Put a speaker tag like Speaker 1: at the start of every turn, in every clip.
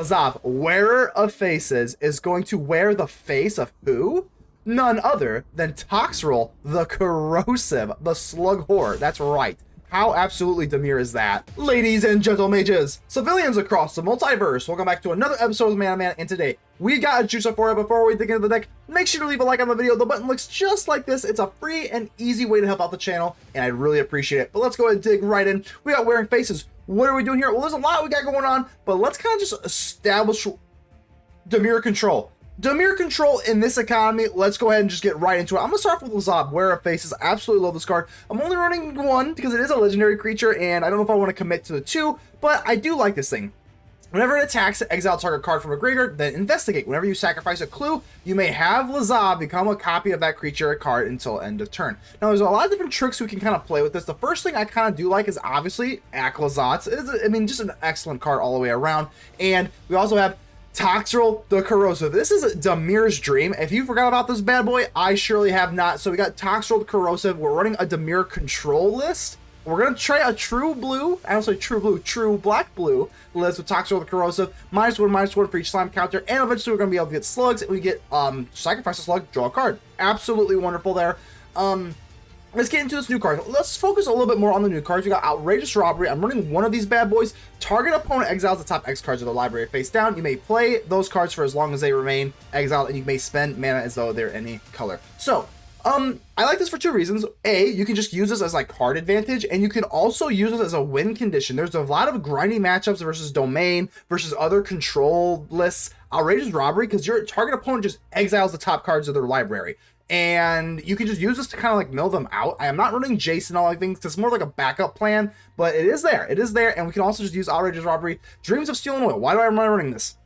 Speaker 1: Lazav, wearer of faces, is going to wear the face of who? None other than Toxrill, the Corrosive, the Slug Whore. That's right. How absolutely Dimir is that? Ladies and gentle mages, civilians across the multiverse, welcome back to another episode of Man Man, and today we got a juice up for you. Before we dig into the deck, make sure to leave a like on the video. The button looks just like this. It's a free and easy way to help out the channel, and I really appreciate it. But let's go ahead and dig right in. We got wearing faces. What are we doing here? Well, there's a lot we got going on, but let's kind of just establish Dimir control. Dimir control in this economy. Let's go ahead and just get right into it. I'm gonna start off with Lazav, Wearer of Faces. Absolutely love this card. I'm only running one because it is a legendary creature, and I don't know if I want to commit to the two, but I do like this thing. Whenever it attacks, exile target card from a graveyard, then investigate. Whenever you sacrifice a clue, you may have Lazav become a copy of that creature card until end of turn. Now, there's a lot of different tricks we can kind of play with this. The first thing I kind of do like is obviously Aclazotz. I mean, just an excellent card all the way around. And we also have Toxrill, the Corrosive. This is Dimir's dream. If you forgot about this bad boy, I surely have not. So we got Toxrill, the Corrosive. We're running a Dimir control list. We're going to try a true blue, I don't say true blue, true black blue list with Toxrill, the Corrosive. -1/-1 for each slime counter. And eventually we're going to be able to get slugs. And we get sacrifice a slug, draw a card. Absolutely wonderful there. Let's get into this new card. Let's focus a little bit more on the new cards. We got Outrageous Robbery. I'm running one of these bad boys. Target opponent exiles the top X cards of the library face down. You may play those cards for as long as they remain exiled, and you may spend mana as though they're any color. So, I like this for two reasons. A, you can just use this as like card advantage, and you can also use this as a win condition. There's a lot of grinding matchups versus domain versus other control lists. Outrageous Robbery, because your target opponent just exiles the top cards of their library. And you can just use this to kind of like mill them out. I am not running Jason and all like things because it's more like a backup plan, but it is there. It is there, and we can also just use Outrageous Robbery. Dreams of Steel and Oil. Why do I am I running this?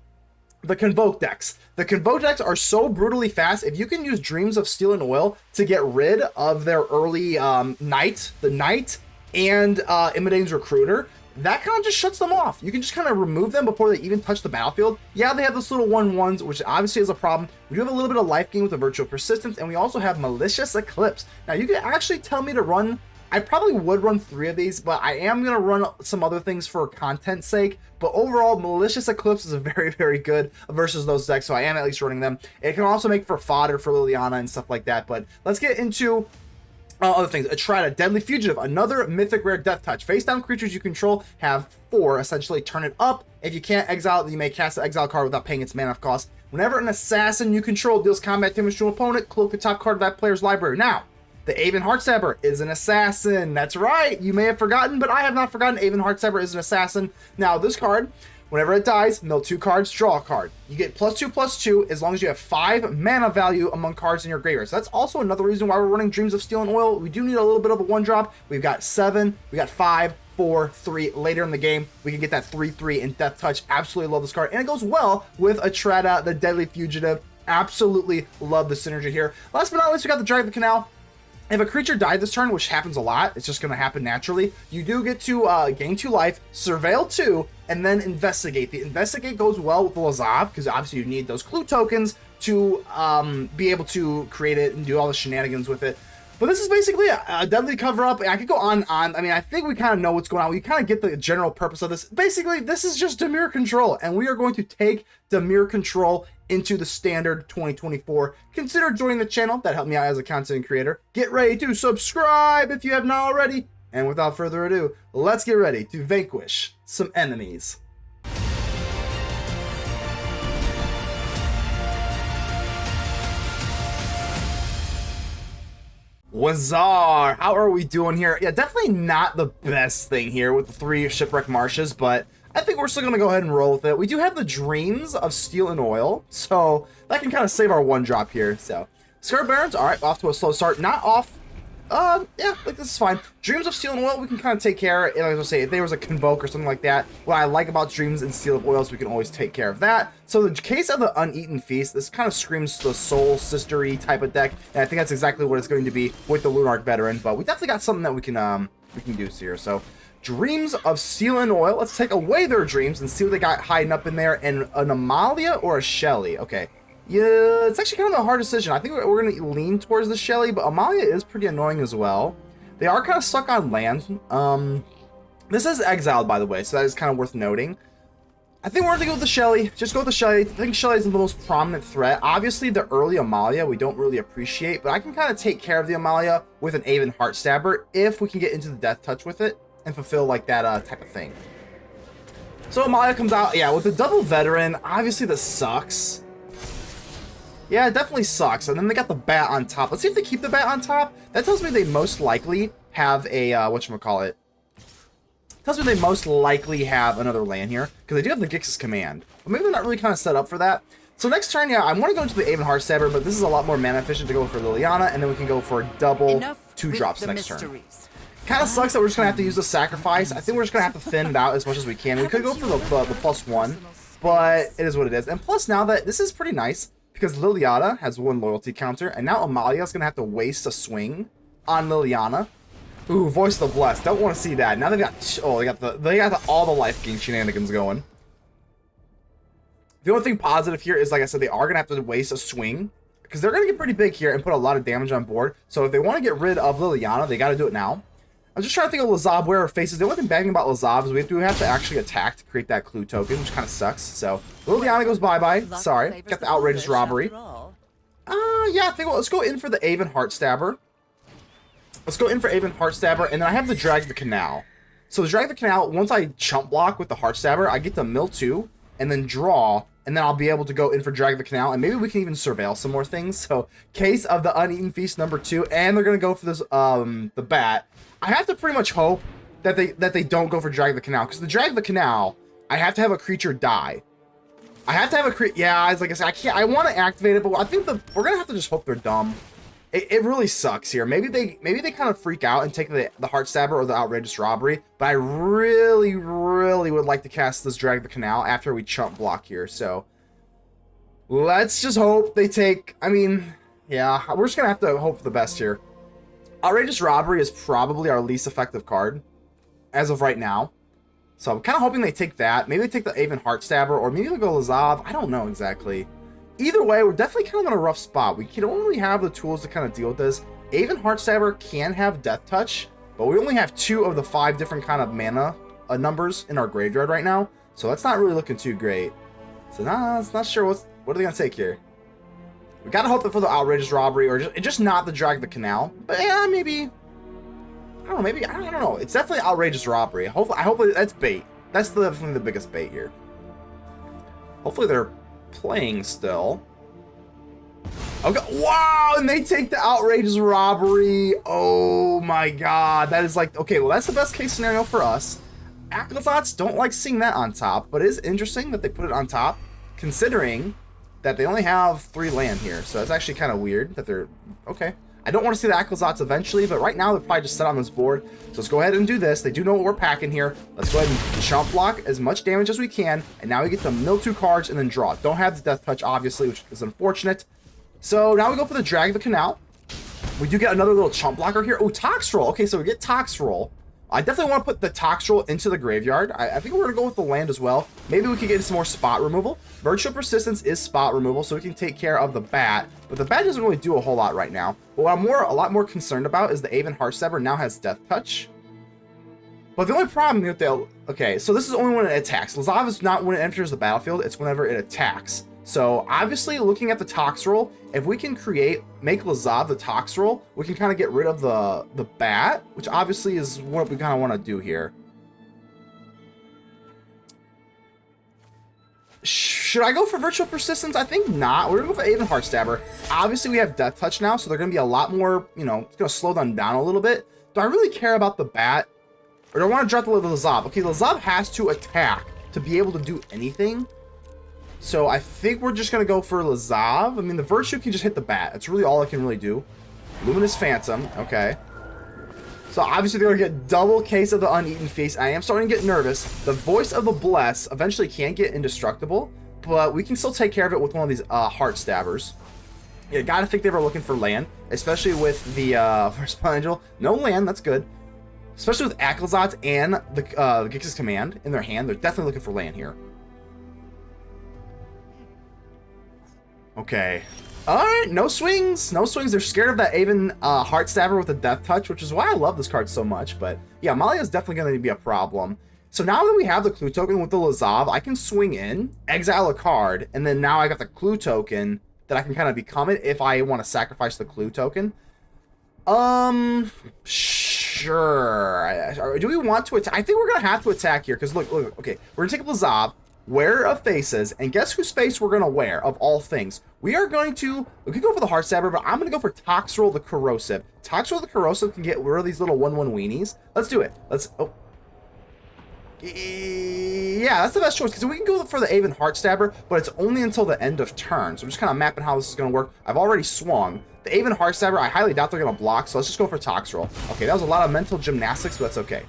Speaker 1: The Convoke decks. The Convoke decks are so brutally fast. If you can use Dreams of Steel and Oil to get rid of their early the Knight, and Imitating's Recruiter, that kind of just shuts them off. You can just kind of remove them before they even touch the battlefield. Yeah, they have those little 1/1s, which obviously is a problem. We do have a little bit of life gain with the Virtual Persistence, and we also have Malicious Eclipse. Now, you can actually tell me to run, I probably would run 3 of these, but I am going to run some other things for content's sake. But overall, Malicious Eclipse is a very, very good versus those decks, so I am at least running them. It can also make for fodder for Liliana and stuff like that, but let's get into other things. Etrata, Deadly Fugitive, another mythic rare death touch. Face down creatures you control have 4, essentially. Turn it up. If you can't exile it, you may cast the exile card without paying its mana cost. Whenever an assassin you control deals combat damage to an opponent, cloak the top card of that player's library. Now, the Aven Heartstabber is an assassin. That's right. You may have forgotten, but I have not forgotten. Aven Heartstabber is an assassin. Now, this card, whenever it dies, mill 2 cards, draw a card. You get +2/+2 as long as you have 5 mana value among cards in your graveyard. So that's also another reason why we're running Dreams of Steel and Oil. We do need a little bit of a 1-drop. We've got 7, we got 5, 4, 3. Later in the game, we can get that 3/3 in Death Touch. Absolutely love this card. And it goes well with Etrata, the Deadly Fugitive. Absolutely love the synergy here. Last but not least, we got the Drag the Canal. If a creature died this turn, which happens a lot, it's just going to happen naturally, you do get to gain 2 life, surveil 2, and then investigate. The investigate goes well with the Lazav, because obviously you need those clue tokens to be able to create it and do all the shenanigans with it. But this is basically a deadly cover-up. I could go on. I mean, I think we kind of know what's going on. We kind of get the general purpose of this. Basically, this is just Dimir control, and we are going to take Dimir control into the standard 2024. Consider joining the channel. That helped me out as a content creator. Get ready to subscribe if you have not already. And without further ado, let's get ready to vanquish some enemies. Wazar, how are we doing here? Yeah, definitely not the best thing here with the 3 Shipwreck Marshes, but I think we're still going to go ahead and roll with it. We do have the Dreams of Steel and Oil, so that can kind of save our 1-drop here. So, Scar Barons, all right, off to a slow start. Not off. Yeah, like this is fine. Dreams of Steel and Oil, we can kind of take care of. Like I was say, if there was a Convoke or something like that, what I like about Dreams and Steel of Oils, we can always take care of that. So the case of the Uneaten Feast, this kind of screams the soul sistery type of deck, and I think that's exactly what it's going to be with the Lunarch Veteran. But we definitely got something that we can do here. So Dreams of Steel and Oil. Let's take away their dreams and see what they got hiding up in there. And an Amalia or a Shelly? Okay. Yeah, it's actually kind of a hard decision. I think we're going to lean towards the Shelly, but Amalia is pretty annoying as well. They are kind of stuck on land. This is exiled, by the way, so that is kind of worth noting. I think we're going to go with the Shelly. Just go with the Shelly. I think Shelly is the most prominent threat. Obviously, the early Amalia we don't really appreciate, but I can kind of take care of the Amalia with an Aven Heartstabber if we can get into the Death Touch with it and fulfill like that type of thing. So Amalia comes out, yeah, with the double Veteran. Obviously, this sucks. Yeah, it definitely sucks. And then they got the Bat on top. Let's see if they keep the Bat on top. That tells me they most likely have a, whatchamacallit. Tells me they most likely have another land here, because they do have the Gix's Command. But maybe they're not really kind of set up for that. So next turn, yeah, I want to go into the Aven Heartstabber, but this is a lot more mana efficient to go for Liliana, and then we can go for double 2-drops next turn. Kind of sucks that we're just going to have to use the Sacrifice. I think we're just going to have to thin it out as much as we can. We could go for the +1, but it is what it is. And plus now that this is pretty nice, because Liliana has 1 loyalty counter, and now Amalia is going to have to waste a swing on Liliana. Ooh, Voice of the Blessed. Don't want to see that. Now they've got all the life gain shenanigans going. The only thing positive here is, like I said, they are gonna have to waste a swing because they're gonna get pretty big here and put a lot of damage on board. So if they want to get rid of Liliana, they got to do it now. I'm just trying to think of Lazav where her faces. The only thing bagging about Lazav is we have to actually attack to create that clue token, which kind of sucks. So Liliana goes bye-bye. Sorry, got the Outrageous Robbery. Yeah, I think let's go in for the Aven Heartstabber. Let's go in for Aven Heartstabber, and then I have to Drag the Canal. So the Drag the Canal, once I chump block with the Heartstabber, I get to mill 2, and then draw, and then I'll be able to go in for Drag the Canal, and maybe we can even surveil some more things. So, case of the Uneaten Feast number 2, and they're gonna go for this, the Bat. I have to pretty much hope that they don't go for Drag the Canal, because the Drag the Canal, I have to have a creature die. I have to have a creature, yeah, like I said, I want to activate it, but I think we're gonna have to just hope they're dumb. It really sucks here. Maybe they kind of freak out and take the Heartstabber or the Outrageous Robbery, but I really, really would like to cast this Drag the Canal after we chump block here. So let's just hope they take. I mean, yeah, we're just gonna have to hope for the best here. Outrageous Robbery is probably our least effective card as of right now, so I'm kind of hoping they take that. Maybe they take the Aven Heartstabber, or maybe they'll go Lazav. I don't know exactly. Either way, we're definitely kind of in a rough spot. We don't really have the tools to kind of deal with this. Aven Heartstabber can have Death Touch, but we only have 2 of the 5 different kind of mana numbers in our graveyard right now, so that's not really looking too great. So not sure what are they gonna take here. We gotta hope that for the Outrageous Robbery, or just not the Drag the Canal. But yeah, maybe. I don't know. Maybe I don't know. It's definitely Outrageous Robbery. Hopefully that's bait. That's definitely the biggest bait here. Hopefully they're playing still. Okay, wow, and they take the Outrageous Robbery. Oh my god, that is like, okay, well, that's the best case scenario for us. Aclazotz don't like seeing that on top, but it is interesting that they put it on top, considering that they only have 3 land here. So it's actually kind of weird that they're okay. I don't want to see the Aclazotz eventually, but right now they're probably just set on this board. So let's go ahead and do this. They do know what we're packing here. Let's go ahead and chump block as much damage as we can. And now we get to mill 2 cards and then draw. Don't have the Death Touch, obviously, which is unfortunate. So now we go for the Drag the Canal. We do get another little chump blocker here. Oh, Toxrill. Okay, so we get Toxrill. I definitely want to put the Toxrill into the graveyard. I think we're going to go with the land as well. Maybe we can get some more spot removal. Virtual Persistence is spot removal, so we can take care of the Bat. But the Bat doesn't really do a whole lot right now. But what I'm a lot more concerned about is the Aven Heartstabber now has Death Touch. But the only problem with okay, so this is only when it attacks. Lazav is not when it enters the battlefield, it's whenever it attacks. So obviously, looking at the Toxrill, if we can make Lazav the Toxrill, we can kind of get rid of the Bat, which obviously is what we kind of want to do here. Should I go for Virtual Persistence? I think not. We're going to go for Aven Heartstabber. Obviously, we have Death Touch now, so they're going to be a lot more, you know, it's going to slow them down a little bit. Do I really care about the Bat? Or do I want to drop the Lazav? Okay, Lazav has to attack to be able to do anything. So I think we're just going to go for Lazav. I mean, the Virtue can just hit the Bat. That's really all I can really do. Luminous Phantom. Okay. So obviously they're going to get double case of the Uneaten Feast. I am starting to get nervous. The Voice of the Bless eventually can get indestructible, but we can still take care of it with one of these Heartstabbers. Yeah, gotta think they were looking for land, especially with the First Angel. No land, that's good. Especially with Aclazotz and the Gix's Command in their hand, they're definitely looking for land here. Okay. Alright, no swings. No swings. They're scared of that Aven Heartstabber with a Death Touch, which is why I love this card so much. But yeah, Amalia is definitely going to be a problem. So now that we have the clue token with the Lazav, I can swing in, exile a card, and then now I got the clue token that I can kind of become it if I want to sacrifice the clue token. Sure. Do we want to attack? I think we're going to have to attack here, because look, okay. We're going to take Lazav, Wearer of Faces, and guess whose face we're going to wear, of all things? We could go for the Heartstabber, but I'm going to go for Toxrill the Corrosive. Toxrill the Corrosive can get rid of these little 1/1 weenies. Let's do it. Yeah, that's the best choice, because we can go for the Aven Heartstabber, but it's only until the end of turn. So I'm just kind of mapping how this is going to work. I've already swung. The Aven Heartstabber, I highly doubt they're going to block, so let's just go for Toxrill. Okay, that was a lot of mental gymnastics, but that's okay.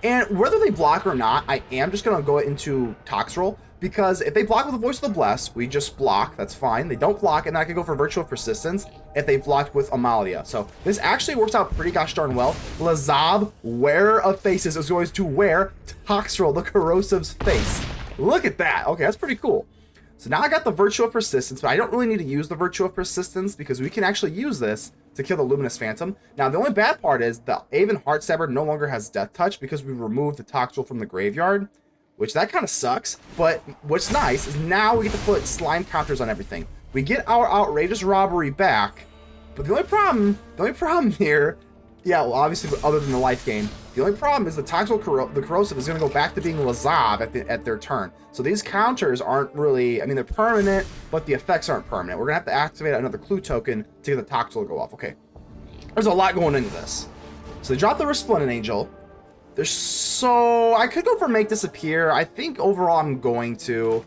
Speaker 1: And whether they block or not, I am just going to go into Toxrill, because if they block with the Voice of the Blessed, we just block. That's fine. They don't block, and then I can go for Virtue of Persistence if they blocked with Amalia. So this actually works out pretty gosh darn well. Lazav, Wearer of Faces, is going to wear Toxrill, the Corrosive's face. Look at that. Okay, that's pretty cool. So now I got the Virtue of Persistence, but I don't really need to use the Virtue of Persistence because we can actually use this to kill the Luminous Phantom. Now, the only bad part is the Aven Heartstabber no longer has Death Touch because we removed the Toxrill from the graveyard, which that kind of sucks. But what's nice is now we get to put slime counters on everything. We get our Outrageous Robbery back, but the only problem here, yeah, well, obviously, other than the life gain, the only problem is the Toxrill, the Corrosive, is going to go back to being Lazav at their turn. So these counters aren't really, I mean, they're permanent, but the effects aren't permanent. We're going to have to activate another clue token to get the Toxrill to go off. Okay, there's a lot going into this. So they drop the Resplendent Angel. I could go for Make Disappear. I think overall I'm going to.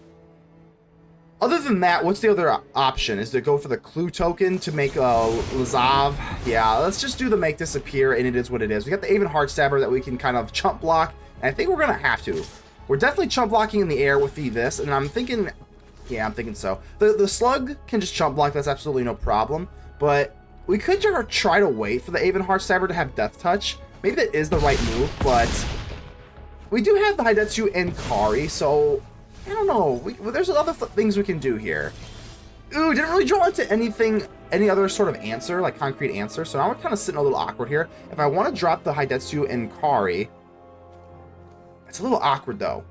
Speaker 1: Other than that, what's the other option? Is to go for the clue token to make a Lazav? Yeah, let's just do the Make Disappear, and it is what it is. We got the Aven Heartstabber that we can kind of chump block, and I think we're going to have to. We're definitely chump blocking in the air with this, and I'm thinking, yeah, I'm thinking so. The Slug can just chump block, that's absolutely no problem, but we could try to wait for the Aven Heartstabber to have Death Touch. Maybe that is the right move, but we do have the Hidetsugu and Kairi, so I don't know. There's other things we can do here. Ooh, didn't really draw into any other sort of answer, like concrete answer, so now we're kind of sitting a little awkward here. If I want to drop the Hidetsugu and Kairi, it's a little awkward though.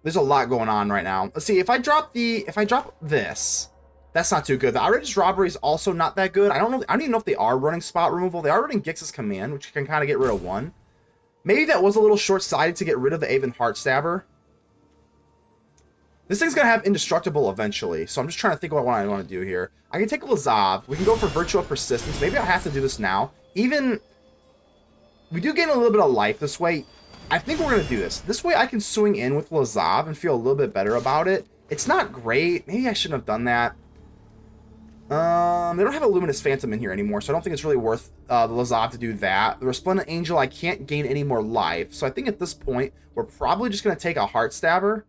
Speaker 1: There's a lot going on right now. Let's see, if I drop this, that's not too good. The Outrageous Robbery is also not that good. I don't even know if they are running spot removal. They are running Gix's Command, which can kind of get rid of one. Maybe that was a little short-sighted to get rid of the Aven Heartstabber. This thing's going to have Indestructible eventually, so I'm just trying to think about what I want to do here. I can take a Lazav. We can go for Virtue of Persistence. Maybe I have to do this now. We do gain a little bit of life this way. I think we're going to do this. This way I can swing in with Lazav and feel a little bit better about it. It's not great. Maybe I shouldn't have done that. They don't have a Luminous Phantom in here anymore, so I don't think it's really worth the Lazav to do that. The Resplendent Angel, I can't gain any more life, so I think at this point, we're probably just going to take a Heartstabber. Or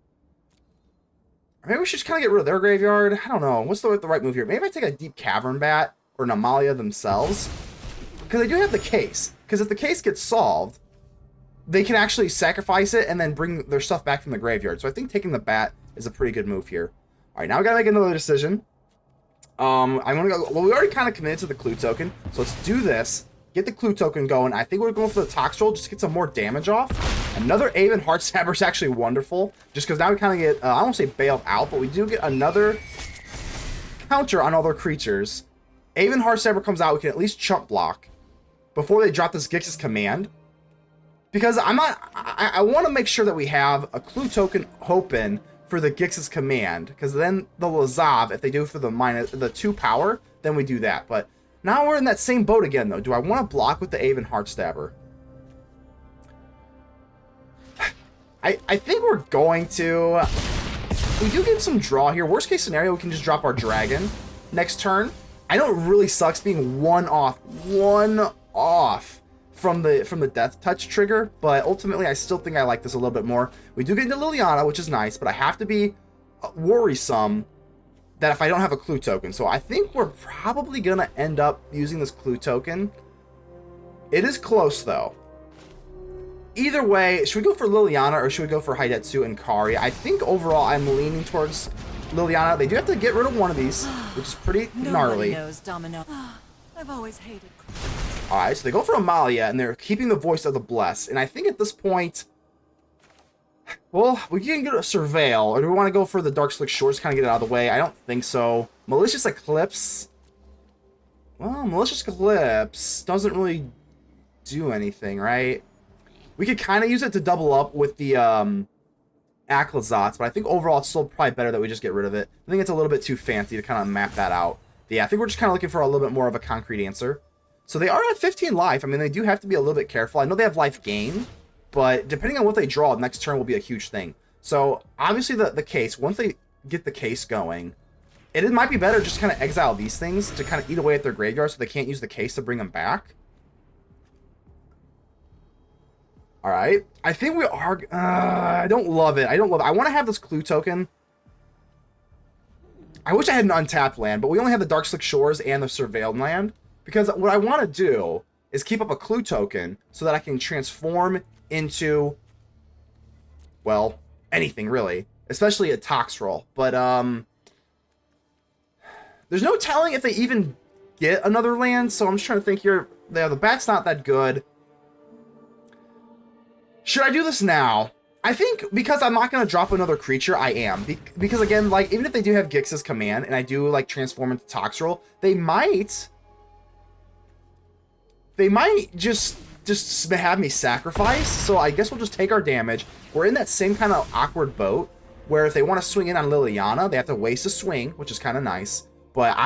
Speaker 1: maybe we should just kind of get rid of their graveyard. I don't know. What's the right move here? Maybe I take a Deep Cavern Bat or an Amalia themselves. Because they do have the case. Because if the case gets solved, they can actually sacrifice it and then bring their stuff back from the graveyard. So I think taking the bat is a pretty good move here. All right, now we got to make another decision. I'm gonna go. Well, we already kind of committed to the clue token, so let's do this. Get the clue token going. I think we're going for the Toxrill just to get some more damage off. Another Aven Heartstabber is actually wonderful, just because now we kind of get. I don't say bailed out, but we do get another counter on all their creatures. Aven Heartstabber comes out. We can at least chump block before they drop this Gix's Command, because I want to make sure that we have a clue token open for the Gix's Command, because then the Lazav, if they do for the 2 power, then we do that. But now we're in that same boat again, though. Do I want to block with the Aven Heartstabber? I think we're going to. We do get some draw here. Worst case scenario, we can just drop our dragon next turn. I know it really sucks being one off from the Death Touch trigger, but ultimately I still think I like this a little bit more. We do get into Liliana, which is nice, but I have to be worrisome that if I don't have a clue token. So I think we're probably gonna end up using this clue token. It is close though. Either way, should we go for Liliana or should we go for Hidetsugu and Kairi? I think overall I'm leaning towards Liliana. They do have to get rid of one of these, which is pretty gnarly.
Speaker 2: Nobody knows Domino. I've always hated.
Speaker 1: Alright, so they go for Amalia, and they're keeping the Voice of the Blessed. And I think at this point... Well, we can get a Surveil, or do we want to go for the Darkslick Shores, kind of get it out of the way? I don't think so. Malicious Eclipse... Well, Malicious Eclipse doesn't really do anything, right? We could kind of use it to double up with the Aclazotz, but I think overall it's still probably better that we just get rid of it. I think it's a little bit too fancy to kind of map that out. But yeah, I think we're just kind of looking for a little bit more of a concrete answer. So they are at 15 life. I mean, they do have to be a little bit careful. I know they have life gain, but depending on what they draw, next turn will be a huge thing. So obviously the case, once they get the case going, it might be better just kind of exile these things to kind of eat away at their graveyard so they can't use the case to bring them back. Alright. I think we are... I don't love it. I don't love it. I want to have this clue token. I wish I had an untapped land, but we only have the Darkslick Shores and the Surveilled land. Because what I want to do is keep up a clue token so that I can transform into... Well, anything really. Especially a Toxrill. But, there's no telling if they even get another land, so I'm just trying to think here. Yeah, the back's not that good. Should I do this now? I think because I'm not going to drop another creature, I am. Because again, like, even if they do have Gix's command, and I do, like, transform into Toxrill, they might just have me sacrifice, so I guess we'll just take our damage. We're in that same kind of awkward boat, where if they want to swing in on Liliana, they have to waste a swing, which is kind of nice. But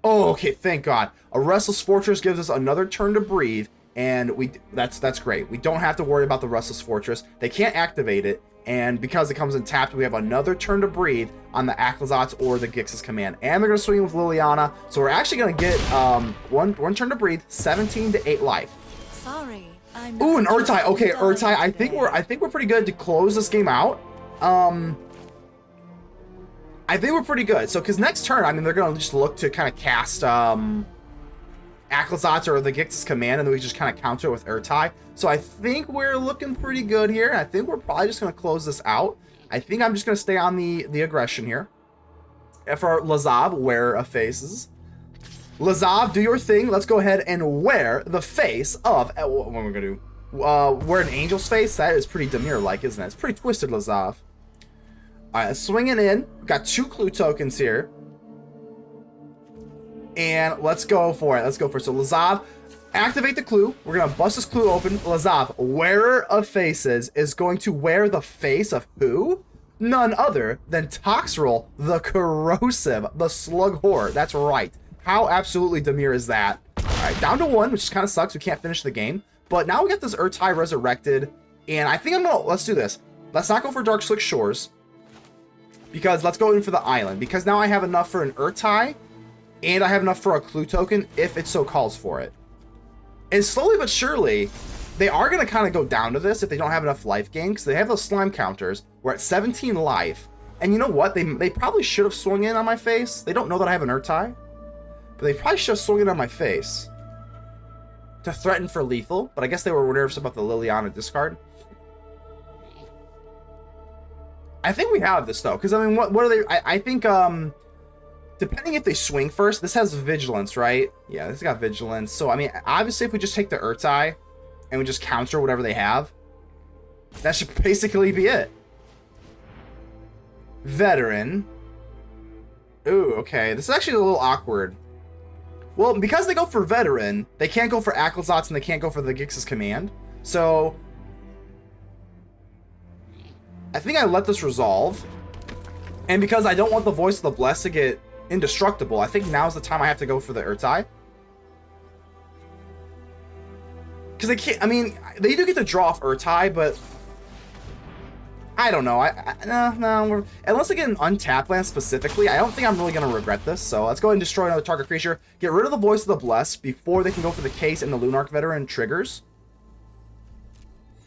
Speaker 1: oh, okay, thank God. A Restless Fortress gives us another turn to breathe, and that's great. We don't have to worry about the Restless Fortress. They can't activate it, and because it comes in tapped, we have another turn to breathe on the Aclazotz or the Gix's command. And they're going to swing with Liliana, so we're actually going to get one turn to breathe, 17 to 8 life.
Speaker 2: Sorry, I'm
Speaker 1: Ooh, an Ertai. Okay, Ertai. I think we're pretty good to close this game out. I think we're pretty good. So, because next turn, I mean, they're going to just look to kind of cast Aclazotz or the Gix's command, and then we just kind of counter it with Ertai. So I think we're looking pretty good here. I think we're probably just going to close this out. I think I'm just going to stay on the aggression here. And for Lazav, wear of faces. Lazav, do your thing. Let's go ahead and wear the face of... What am I going to do? Wear an angel's face? That is pretty Dimir-like, isn't it? It's pretty twisted, Lazav. Alright, swinging in. We've got 2 clue tokens here. And let's go for it. Let's go for it. So, Lazav, activate the clue. We're going to bust this clue open. Lazav, wearer of faces, is going to wear the face of who? None other than Toxrill, the Corrosive, the Slug Whore. That's right. How absolutely Dimir is that? Alright, down to 1, which kind of sucks. We can't finish the game. But now we got this Ertai Resurrected. And I think I'm going to... Let's do this. Let's not go for Darkslick Shores. Because let's go in for the island. Because now I have enough for an Ertai, and I have enough for a clue token if it so calls for it. And slowly but surely, they are going to kind of go down to this if they don't have enough life gain. Because they have those slime counters. We're at 17 life. And you know what? They probably should have swung in on my face. They don't know that I have an Ertai. But they probably should have swung in on my face. To threaten for lethal. But I guess they were nervous about the Liliana discard. I think we have this, though, because, I mean, what are they... I think, depending if they swing first, this has Vigilance, right? Yeah, this got Vigilance. So, I mean, obviously, if we just take the Ertai and we just counter whatever they have, that should basically be it. Veteran. Ooh, okay. This is actually a little awkward. Well, because they go for Veteran, they can't go for Aclazotz and they can't go for the Gix's command. So... I think I let this resolve. And because I don't want the Voice of the Blessed to get indestructible, I think now's the time I have to go for the Ertai. Because they can't, I mean, they do get to draw off Ertai, but I don't know. No, unless they get an untapped land specifically, I don't think I'm really going to regret this. So let's go ahead and destroy another target creature. Get rid of the Voice of the Blessed before they can go for the case and the Lunarch Veteran triggers.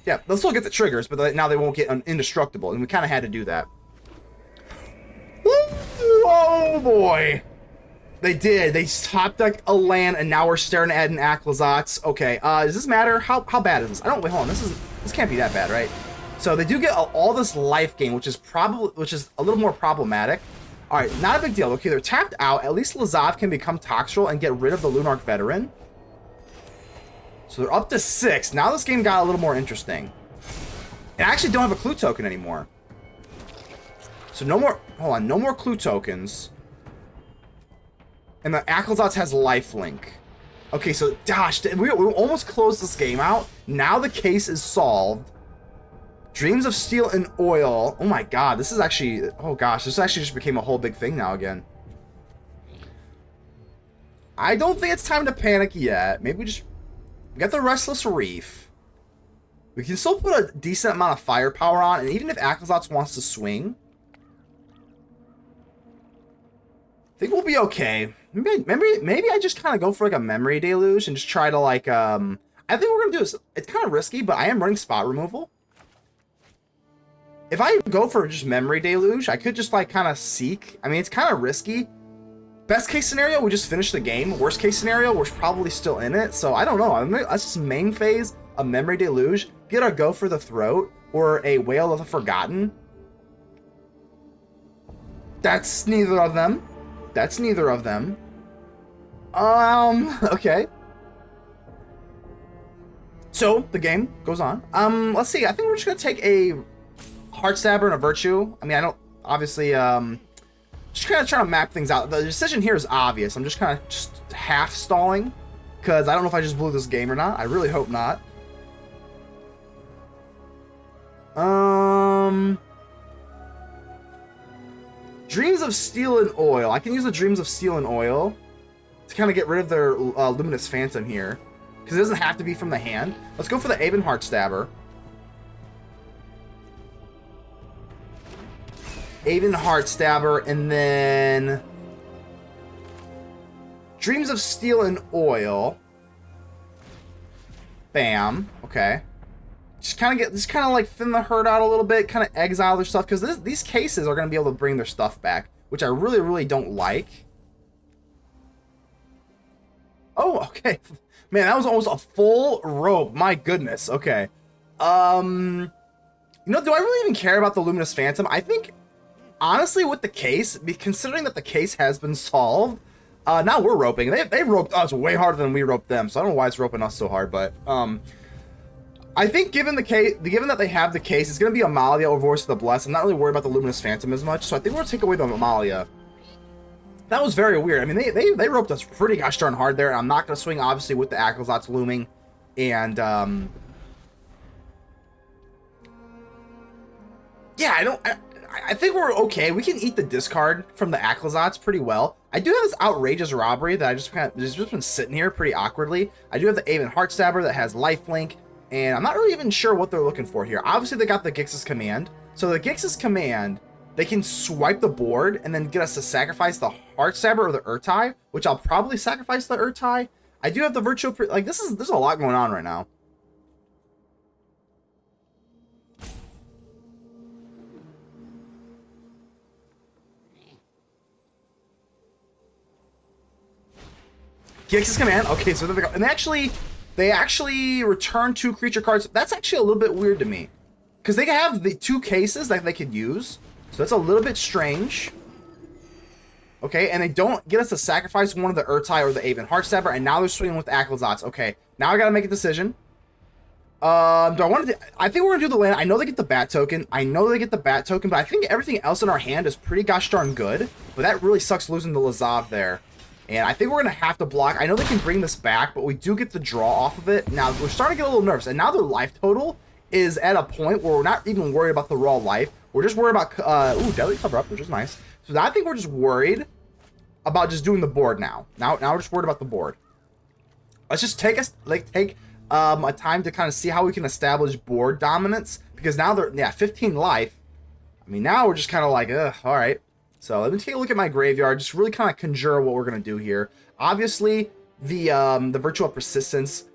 Speaker 1: Yeah, they'll still get the triggers, but now they won't get indestructible, and we kind of had to do that. Oh, boy. They did. They top decked a land, and now we're staring at an Aclazotz. Okay, does this matter? How bad is this? Wait, hold on. This can't be that bad, right? So they do get all this life gain, which is a little more problematic. All right, not a big deal. Okay, they're tapped out. At least Lazav can become Toxrill and get rid of the Lunarch Veteran. So they're up to 6. Now this game got a little more interesting. And I actually don't have a clue token anymore. So no more, hold on, no more clue tokens. And the Aclazotz has lifelink. Okay, so gosh, we almost closed this game out. Now the case is solved. Dreams of Steel and Oil. Oh my god, this is actually, oh gosh, this actually just became a whole big thing now again. I don't think it's time to panic yet. Maybe we just get the Restless Reef. We can still put a decent amount of firepower on, and even if Aclazotz wants to swing, I think we'll be okay. Maybe I just kind of go for like a Memory Deluge and just try to like, I think we're going to do this. It's kind of risky, but I am running spot removal. If I go for just Memory Deluge, I could just like kind of seek. I mean, it's kind of risky. Best case scenario, we just finish the game. Worst case scenario, we're probably still in it. So I don't know. Let's just main phase a Memory Deluge, get a Go for the Throat, or a Wail of the Forgotten. That's neither of them. That's neither of them. Okay. So the game goes on. Let's see. I think we're just gonna take a Heartstabber and a Virtue. I mean, I don't obviously just kind of trying to map things out. The decision here is obvious. I'm just kind of just half stalling because I don't know if I just blew this game or not. I really hope not. Dreams of Steel and Oil. I can use the Dreams of Steel and Oil to kind of get rid of their Luminous Phantom here, because it doesn't have to be from the hand. Let's go for the Aven Heartstabber. Aven Heartstabber, and then Dreams of Steel and Oil. Bam. Okay. Just kind of like thin the herd out a little bit, kind of exile their stuff, because these cases are going to be able to bring their stuff back, which I really, really don't like. Oh, okay. Man, that was almost a full rope. My goodness. Okay. You know, do I really even care about the Luminous Phantom? I think, honestly, with the case, considering that the case has been solved, now we're roping. They roped us way harder than we roped them, so I don't know why it's roping us so hard, but, I think given that they have the case, it's going to be Amalia or Voice of the Blessed. I'm not really worried about the Luminous Phantom as much, so I think we're going to take away the Amalia. That was very weird. I mean, they roped us pretty gosh darn hard there, and I'm not going to swing, obviously, with the Aclazotz looming. And, yeah, I think we're okay. We can eat the discard from the Aclazotz pretty well. I do have this Outrageous Robbery that I just been sitting here pretty awkwardly. I do have the Aven Heartstabber that has lifelink. And I'm not really even sure what they're looking for here. Obviously, they got the Gix's Command. So the Gix's Command, they can swipe the board and then get us to sacrifice the Heartstabber or the Ertai, which I'll probably sacrifice the Ertai. I do have the Virtual... Like, there's a lot going on right now. Gix's Command. Okay, so there we go. And they actually return 2 creature cards. That's actually a little bit weird to me, because they have the 2 cases that they could use. So that's a little bit strange. Okay, and they don't get us to sacrifice one of the Ertai or the Aven Heartstabber, and now they're swinging with Aclazotz. Okay, now I gotta make a decision. Do I want to? I think we're gonna do the land. I know they get the bat token. but I think everything else in our hand is pretty gosh darn good. But that really sucks losing the Lazav there. And I think we're going to have to block. I know they can bring this back, but we do get the draw off of it. Now, we're starting to get a little nervous. And now their life total is at a point where we're not even worried about the raw life. We're just worried about... Deadly Cover Up, which is nice. So I think we're just worried about just doing the board now. Now we're just worried about the board. Let's just take a time to kind of see how we can establish board dominance. Because now they're... Yeah, 15 life. I mean, now we're just kind of like, ugh, all right. So let me take a look at my graveyard, just really kind of conjure what we're going to do here. Obviously, the Virtual Persistence,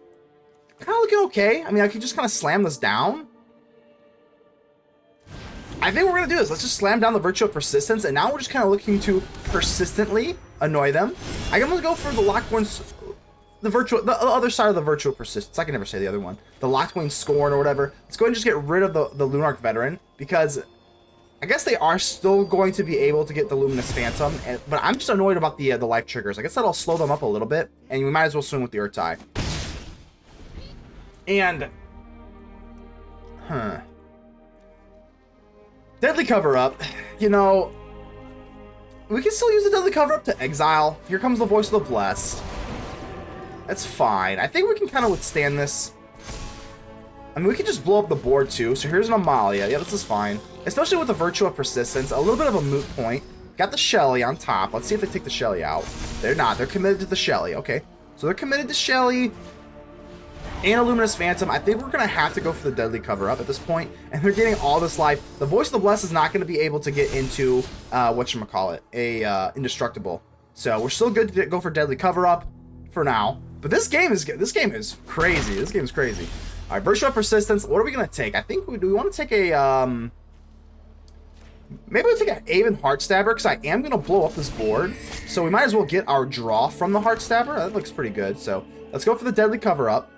Speaker 1: kind of looking okay. I mean, I can just kind of slam this down. I think we're going to do this. Let's just slam down the Virtual Persistence, and now we're just kind of looking to persistently annoy them. I'm going to go for the Locked-Wing, the other side of the Virtual Persistence. I can never say the other one. The Locked-Wing Scorn or whatever. Let's go ahead and just get rid of the Lunarch Veteran, because... I guess they are still going to be able to get the Luminous Phantom, but I'm just annoyed about the life triggers. I guess that'll slow them up a little bit, and we might as well swing with the Ertai. And, Deadly Cover-Up, you know, we can still use the Deadly Cover-Up to exile. Here comes the Voice of the Blessed. That's fine. I think we can kind of withstand this. I mean, we can just blow up the board too. So here's an Amalia. Yeah, this is fine. Especially with the Virtue of Persistence. A little bit of a moot point. Got the Shelly on top. Let's see if they take the Shelly out. They're not. They're committed to the Shelly. Okay. So they're committed to Shelly and a Luminous Phantom. I think we're going to have to go for the Deadly Cover-Up at this point. And they're getting all this life. The Voice of the Blessed is not going to be able to get into, whatchamacallit, Indestructible. So we're still good to go for Deadly Cover-Up for now. But this game is crazy. This game is crazy. All right, Virtue of Persistence. What are we gonna take? I think do we want to take a maybe we'll take an Aven Heartstabber because I am gonna blow up this board. So we might as well get our draw from the Heartstabber. That looks pretty good. So let's go for the Deadly Cover-Up,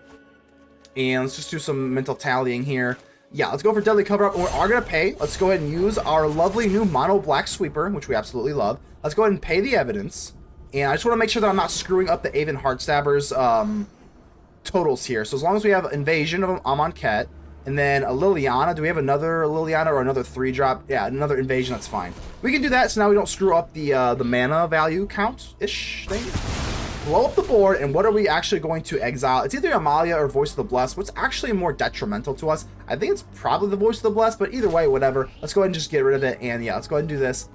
Speaker 1: and let's just do some mental tallying here. Yeah, let's go for Deadly Cover-Up. We are gonna pay. Let's go ahead and use our lovely new Mono Black Sweeper, which we absolutely love. Let's go ahead and pay the evidence. And I just want to make sure that I'm not screwing up the Aven Heartstabber's totals here. So as long as we have Invasion of Amonkhet and then a Liliana. Do we have another Liliana or another 3-drop? Yeah, another Invasion. That's fine. We can do that so now we don't screw up the mana value count-ish thing. Blow up the board, and what are we actually going to exile? It's either Amalia or Voice of the Blessed. What's actually more detrimental to us? I think it's probably the Voice of the Blessed, but either way, whatever. Let's go ahead and just get rid of it, and yeah, let's go ahead and do this.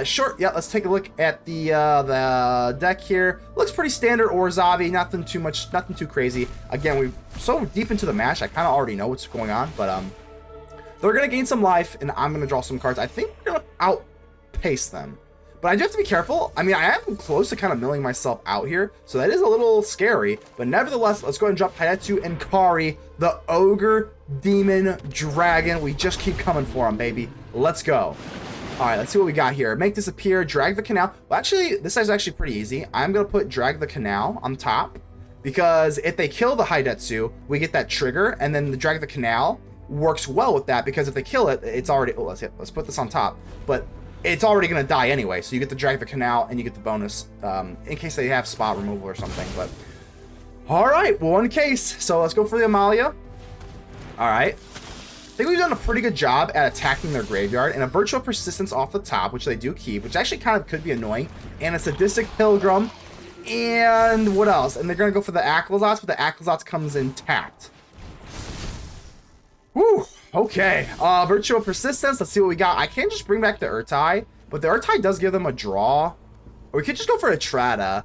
Speaker 1: Sure. Yeah, let's take a look at the deck here. Looks pretty standard Orzavi, nothing too much, nothing too crazy. Again, we're so deep into the match, I kind of already know what's going on, but they're gonna gain some life, and I'm gonna draw some cards. I think we're gonna outpace them, but I do have to be careful. I mean, I am close to kind of milling myself out here, so that is a little scary. But nevertheless, let's go ahead and drop Hidetsugu and Kairi, the Ogre Demon Dragon. We just keep coming for him, baby. Let's go. All right, let's see what we got here. Make disappear, drag the canal. Well, actually, this is actually pretty easy. I'm going to put drag the canal on top because if they kill the Hidetsugu, we get that trigger, and then the drag the canal works well with that because if they kill it, it's already... Oh, let's put this on top. But it's already going to die anyway, so you get the drag the canal and you get the bonus in case they have spot removal or something. But all right, one case. So let's go for the Amalia. All right. I think we've done a pretty good job at attacking their graveyard, and a Virtue of Persistence off the top, which they do keep, which actually kind of could be annoying, and a Sadistic Pilgrim, and what else? And they're going to go for the Aclazotz, but the Aclazotz comes in tapped. Whew, okay. Virtue of Persistence, let's see what we got. I can't just bring back the Ertai, but the Ertai does give them a draw. Or we could just go for Etrata.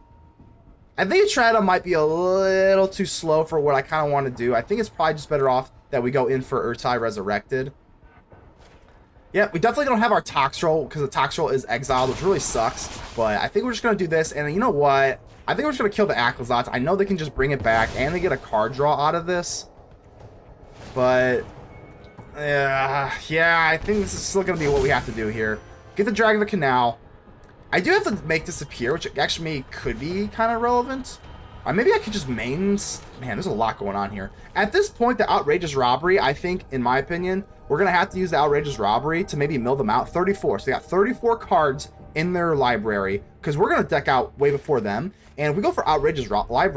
Speaker 1: I think Etrata might be a little too slow for what I kind of want to do. I think it's probably just better off that we go in for Ertai Resurrected. Yeah, we definitely don't have our Toxrill because the Toxrill is exiled, which really sucks. But I think we're just going to do this. And you know what? I think we're just going to kill the Aclazotz. I know they can just bring it back and they get a card draw out of this. But yeah, I think this is still going to be what we have to do here. Get the Drag the Canal. I do have to make disappear, which actually could be kind of relevant. Maybe I could just main... Man, there's a lot going on here. At this point, the Outrageous Robbery, I think, in my opinion, we're going to have to use the Outrageous Robbery to maybe mill them out. 34. So they got 34 cards in their library because we're going to deck out way before them. And if we go for Outrageous Robbery,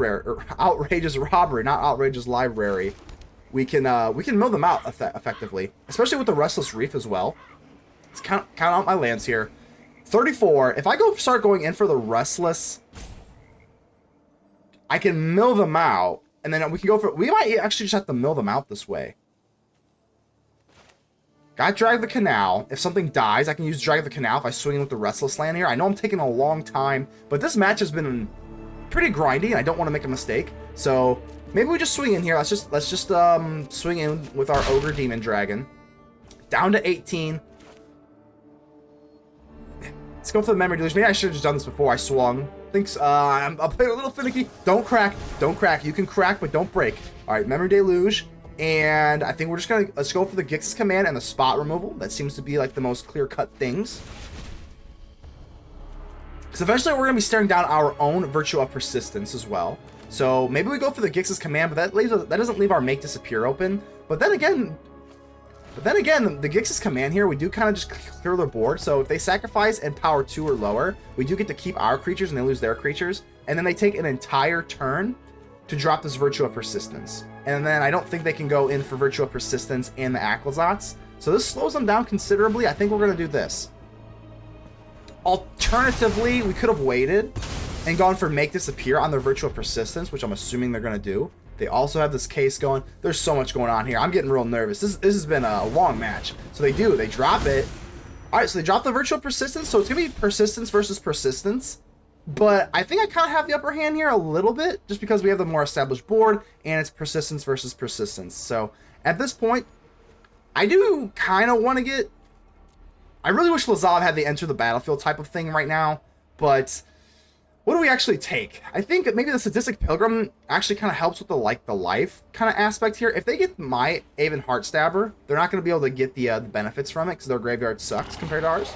Speaker 1: not Outrageous Library, we can mill them out effectively, especially with the Restless Reef as well. Let's count out my lands here. 34. If I start going in for the Restless... I can mill them out, and then we can go for... We might actually just have to mill them out this way. Got Drag the Canal. If something dies, I can use Drag the Canal if I swing in with the Restless land here. I know I'm taking a long time, but this match has been pretty grindy, and I don't want to make a mistake. So maybe we just swing in here. Let's just swing in with our Ogre Demon Dragon. Down to 18. Let's go for the Memory Deluge. Maybe I should have just done this before I swung. Thinks I'm playing a little finicky. Don't crack. You can crack, but don't break. All right, Memory Deluge, and I think we're just let's go for the Gix's Command and the spot removal. That seems to be like the most clear-cut things. Because eventually we're gonna be staring down our own Virtue of Persistence as well. So maybe we go for the Gix's Command, but that doesn't leave our Make Disappear open. But then again, the Gix's Command here, we do kind of just clear their board. So if they sacrifice and power 2 or lower, we do get to keep our creatures and they lose their creatures. And then they take an entire turn to drop this Virtue of Persistence. And then I don't think they can go in for Virtue of Persistence and the Aclazotz. So this slows them down considerably. I think we're going to do this. Alternatively, we could have waited and gone for Make Disappear on their Virtue of Persistence, which I'm assuming they're going to do. They also have this case going. There's so much going on here. I'm getting real nervous. This has been a long match. So they do. They drop it. All right, so they drop the Virtue of Persistence. So it's going to be Persistence versus Persistence. But I think I kind of have the upper hand here a little bit, just because we have the more established board, and it's Persistence versus Persistence. So at this point, I do kind of want to get... I really wish Lazav had the enter the battlefield type of thing right now, but what do we actually take? I think maybe the Sadistic Pilgrim actually kind of helps with the life kind of aspect here. If they get my Aven Heartstabber, they're not going to be able to get the benefits from it because their graveyard sucks compared to ours.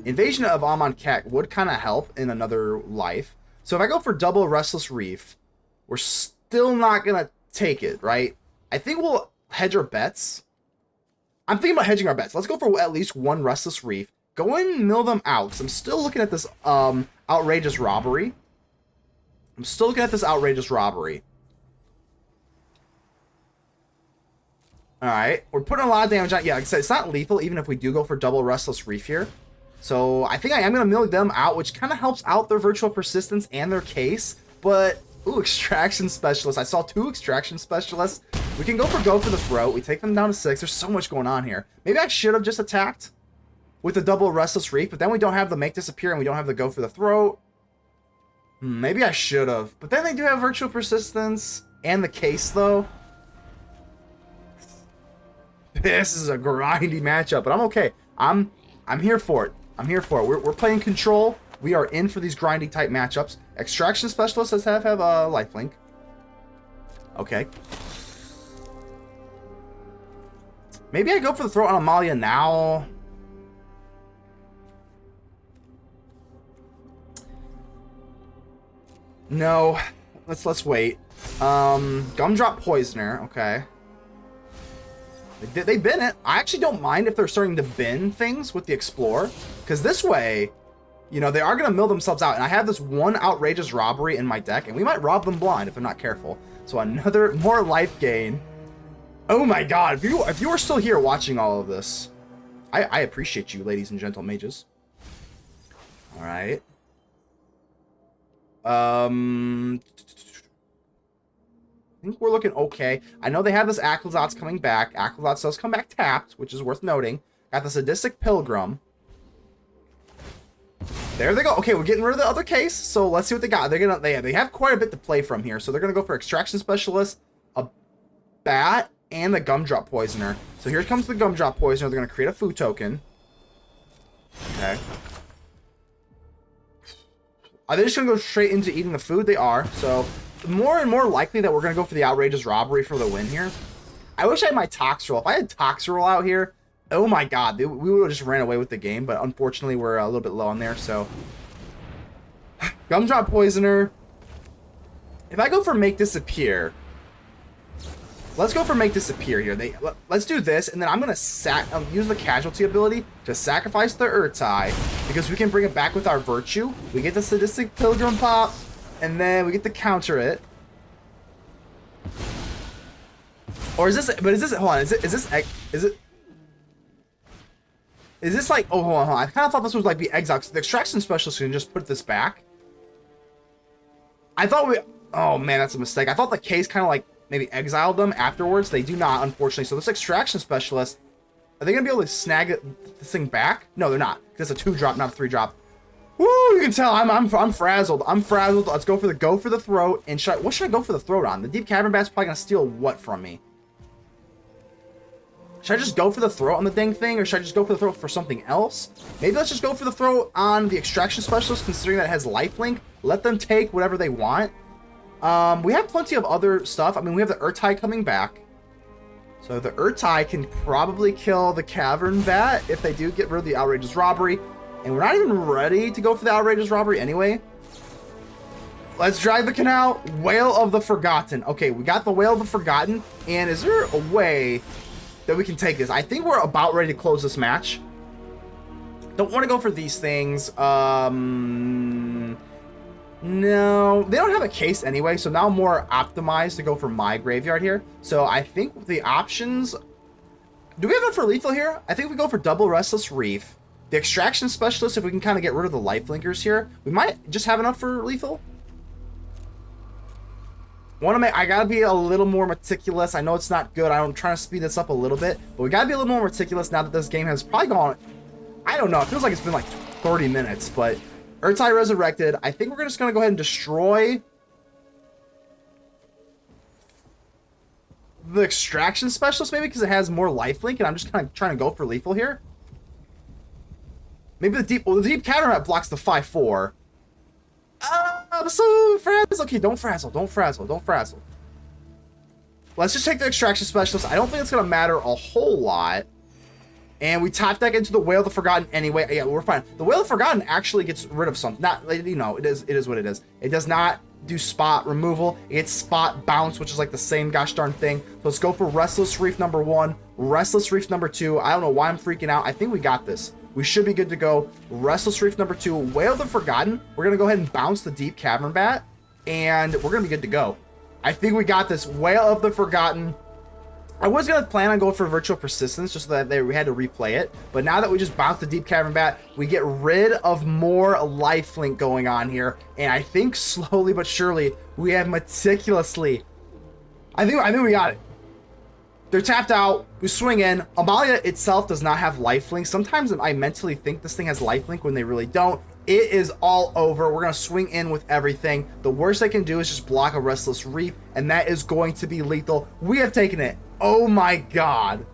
Speaker 1: Invasion of Amonkhet would kind of help in another life. So if I go for double Restless Reef, we're still not going to take it, right? I think we'll hedge our bets. I'm thinking about hedging our bets. Let's go for at least one Restless Reef. Go and mill them out, because I'm still looking at this Outrageous Robbery. Alright, we're putting a lot of damage on. Yeah, like I said, it's not lethal, even if we do go for double Restless Reef here. So I think I am going to mill them out, which kind of helps out their Virtual Persistence and their case. But, ooh, Extraction Specialist. I saw 2 Extraction Specialists. We can go for the throat. We take them down to 6. There's so much going on here. Maybe I should have just attacked with the double Restless Reef, but then we don't have the Make Disappear and we don't have the go for the throat. Maybe I should have. But then they do have Virtual Persistence and the case, though. This is a grindy matchup, but I'm okay. I'm here for it. We're playing Control. We are in for these grindy type matchups. Extraction Specialist does have a lifelink. Okay. Maybe I go for the throat on Amalia now. No. Let's wait. Gumdrop Poisoner. Okay. They bin it. I actually don't mind if they're starting to bin things with the Explorer. Because this way, you know, they are going to mill themselves out. And I have this one Outrageous Robbery in my deck. And we might rob them blind if they're not careful. So another more life gain. Oh my god, if you are still here watching all of this, I appreciate you, ladies and gentle mages. Alright. I think we're looking okay. I know they have this Aclazotz coming back. Aclazotz does come back tapped, which is worth noting. Got the Sadistic Pilgrim. There they go. Okay, we're getting rid of the other case, so let's see what they got. They have quite a bit to play from here, so they're gonna go for Extraction Specialist, a Bat, and the Gumdrop Poisoner. So here comes the Gumdrop Poisoner. They're going to create a food token. Okay. Are they just going to go straight into eating the food? They are. So more and more likely that we're going to go for the Outrageous Robbery for the win here. I wish I had my Toxrill. If I had Toxrill out here, oh my god, we would have just ran away with the game. But unfortunately, we're a little bit low on there. So Gumdrop Poisoner. If I go for Make Disappear... Let's go for Make Disappear here. Let's do this, and then I'm going to use the Casualty ability to sacrifice the Ertai, because we can bring it back with our Virtue. We get the Sadistic Pilgrim pop, and then we get to counter it. Or is this, hold on, is this like, oh, hold on. I kind of thought this was like the Exile, so the Extraction Specialist can just put this back. I thought oh man, that's a mistake. I thought the case kind of like, maybe exiled them afterwards. They do not, unfortunately. So this Extraction Specialist, are they going to be able to snag this thing back? No, they're not. It's a 2-drop, not a 3-drop. Woo! You can tell I'm frazzled. I'm frazzled. Let's go for the throat. And what should I go for the throat on? The Deep Cavern Bat's probably going to steal what from me? Should I just go for the throat on the dang thing, or should I just go for the throat for something else? Maybe let's just go for the throat on the Extraction Specialist, considering that it has lifelink. Let them take whatever they want. We have plenty of other stuff. I mean, we have the Ertai coming back. So the Ertai can probably kill the Cavern Bat if they do get rid of the Outrageous Robbery. And we're not even ready to go for the Outrageous Robbery anyway. Let's drag the canal. Wail of the Forgotten. Okay, we got the Wail of the Forgotten. And is there a way that we can take this? I think we're about ready to close this match. Don't want to go for these things. No, they don't have a case anyway, so now I'm more optimized to go for my graveyard here. So I think the options... Do we have enough for lethal here? I think we go for double Restless Reef. The Extraction Specialist, if we can kind of get rid of the Lifelinkers here, we might just have enough for lethal. I gotta be a little more meticulous. I know it's not good. I'm trying to speed this up a little bit, but we gotta be a little more meticulous now that this game has probably gone... I don't know, it feels like it's been like 30 minutes, but... Ertai Resurrected. I think we're just going to go ahead and destroy the Extraction Specialist, maybe because it has more lifelink, and I'm just kind of trying to go for lethal here. Maybe the deep Cataract blocks the 5/4. So frazzle. Okay, don't frazzle. Let's just take the Extraction Specialist. I don't think it's going to matter a whole lot. And we top deck into the Wail of the Forgotten anyway. Yeah, we're fine. The Wail of the Forgotten actually gets rid of something. Not, you know, it is what it is. It does not do spot removal. It gets spot bounce, which is like the same gosh darn thing. So let's go for Restless Reef number 1, Restless Reef number 2. I don't know why I'm freaking out. I think we got this. We should be good to go. Restless Reef number 2, Wail of the Forgotten. We're going to go ahead and bounce the Deep Cavern Bat, and we're going to be good to go. I think we got this. Wail of the Forgotten. I was going to plan on going for Virtual Persistence just so that we had to replay it. But now that we just bounced the Deep Cavern Bat, we get rid of more lifelink going on here. And I think slowly but surely, we have meticulously... I think we got it. They're tapped out. We swing in. Amalia itself does not have lifelink. Sometimes I mentally think this thing has lifelink when they really don't. It is all over. We're going to swing in with everything. The worst they can do is just block a Restless Reef, and that is going to be lethal. We have taken it. Oh my god.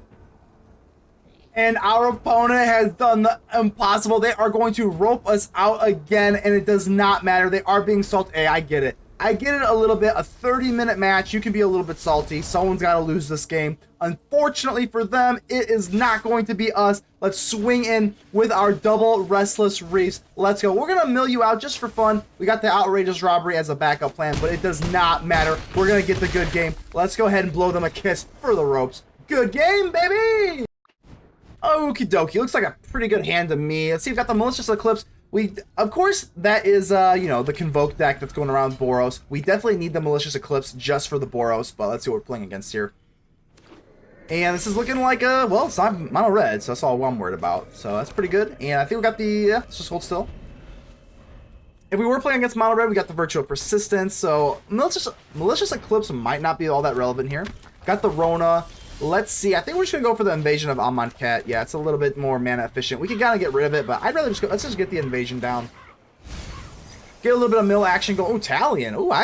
Speaker 1: And our opponent has done the impossible. They are going to rope us out again, and it does not matter. They are being salty. Hey, I get it. I get it a little bit. A 30-minute match, you can be a little bit salty. Someone's got to lose this game. Unfortunately for them, it is not going to be us. Let's swing in with our double Restless Reefs. Let's go. We're going to mill you out just for fun. We got the Outrageous Robbery as a backup plan, but it does not matter. We're going to get the good game. Let's go ahead and blow them a kiss for the ropes. Good game, baby! Okie dokie. Looks like a pretty good hand to me. Let's see, we've got the Malicious Eclipse. Of course, that is, you know, the Convoke deck that's going around Boros. We definitely need the Malicious Eclipse just for the Boros, but let's see what we're playing against here. And this is looking like a, well, it's not mono red, so that's all I'm worried about. So that's pretty good. And I think we got the, yeah, let's just hold still. If we were playing against mono red, we got the Virtual Persistence, so Malicious Eclipse might not be all that relevant here. Got the Rona. Let's see. I think we're just going to go for the Invasion of Amonkhet. Yeah, it's a little bit more mana efficient. We can kind of get rid of it, but I'd rather just go. Let's just get the Invasion down. Get a little bit of mill action. Go. Oh, Talion. Oh, I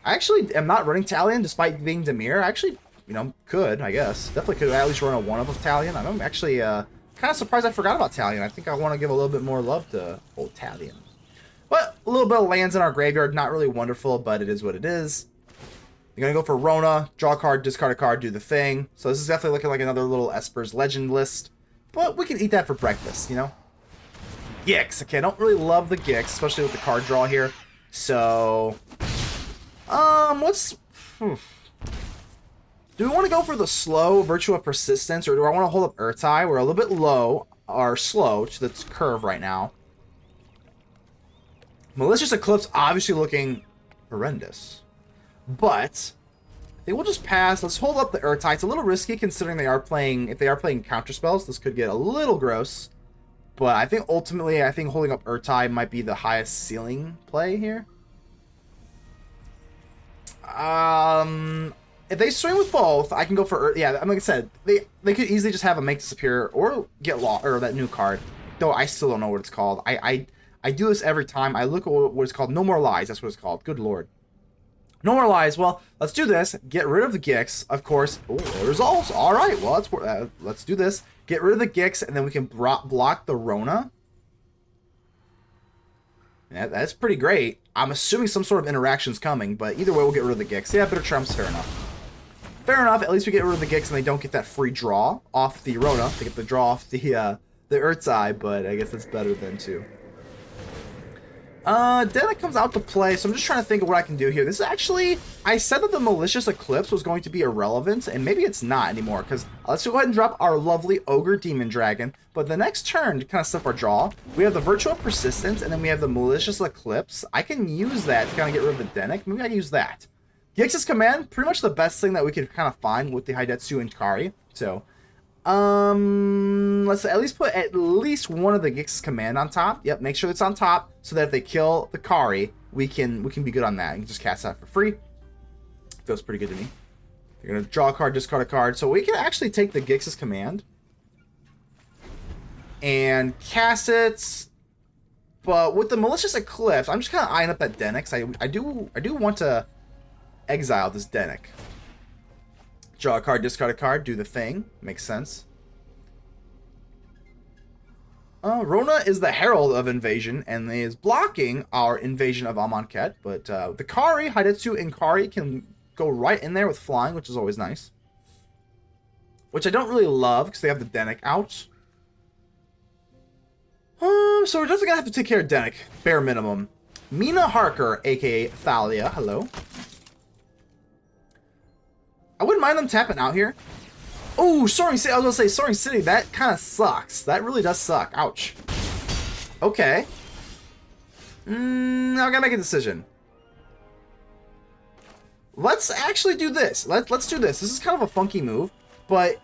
Speaker 1: actually am not running Talion despite being Dimir. I actually, you know, could, I guess. Definitely could at least run a one of Talion. I'm actually kind of surprised I forgot about Talion. I think I want to give a little bit more love to old Talion. But a little bit of lands in our graveyard. Not really wonderful, but it is what it is. You're going to go for Rona, draw a card, discard a card, do the thing. So this is definitely looking like another little Esper's Legend list. But we can eat that for breakfast, you know? Gix. Okay, I don't really love the Gix, especially with the card draw here. So... Do we want to go for the slow Virtue of Persistence, or do I want to hold up Ertai? We're a little bit low, or slow, to this curve right now. Malicious Eclipse obviously looking horrendous. But they will just pass. Let's hold up the Ertai. It's a little risky considering they are playing. If they are playing counter spells, this could get a little gross. But I think ultimately, holding up Ertai might be the highest ceiling play here. If they swing with both, I can go for yeah. Like I said, they could easily just have a make disappear or get lost or that new card. Though I still don't know what it's called. I do this every time. I look at what it's called. No More Lies. That's what it's called. Good lord. No More Lies. Well, let's do this. Get rid of the Gix, of course. Oh, resolves. All right. Well, let's do this. Get rid of the Gix, and then we can block the Rona. Yeah, that's pretty great. I'm assuming some sort of interaction's coming, but either way, we'll get rid of the Gix. Yeah, Bitter Trumps. Fair enough. Fair enough. At least we get rid of the Gix, and they don't get that free draw off the Rona. They get the draw off the Ertai, but I guess that's better than two. Then it comes out to play, so I'm just trying to think of what I can do here. This is actually, I said that the Malicious Eclipse was going to be irrelevant, and maybe it's not anymore, because let's go ahead and drop our lovely Ogre Demon Dragon. But the next turn, to kind of step our draw, we have the Virtual Persistence, and then we have the Malicious Eclipse. I can use that to kind of get rid of the Dennick. Maybe I can use that. Gix's Command, pretty much the best thing that we could kind of find with the Hidetsugu and Kairi. So, let's at least put at least one of the Gix's Command on top. Yep, make sure it's on top so that if they kill the Kairi, we can be good on that. You can just cast that for free. Feels pretty good to me. You're gonna draw a card, discard a card. So we can actually take the Gix's Command and cast it. But with the Malicious Eclipse, I'm just kind of eyeing up that Dennick. I do want to exile this Dennick. Draw a card, discard a card, do the thing. Makes sense. Rona is the Herald of Invasion and is blocking our Invasion of Amonkhet. But the Kairi, Hidetsugu and Kairi can go right in there with flying, which is always nice. Which I don't really love because they have the Dennick out. So we're definitely going to have to take care of Dennick, bare minimum. Mina Harker, aka Thalia, hello. I wouldn't mind them tapping out here. Oh, Soaring City. I was going to say Soaring City. That kind of sucks. That really does suck. Ouch. Okay. I got to make a decision. Let's actually do this. Let's do this. This is kind of a funky move. But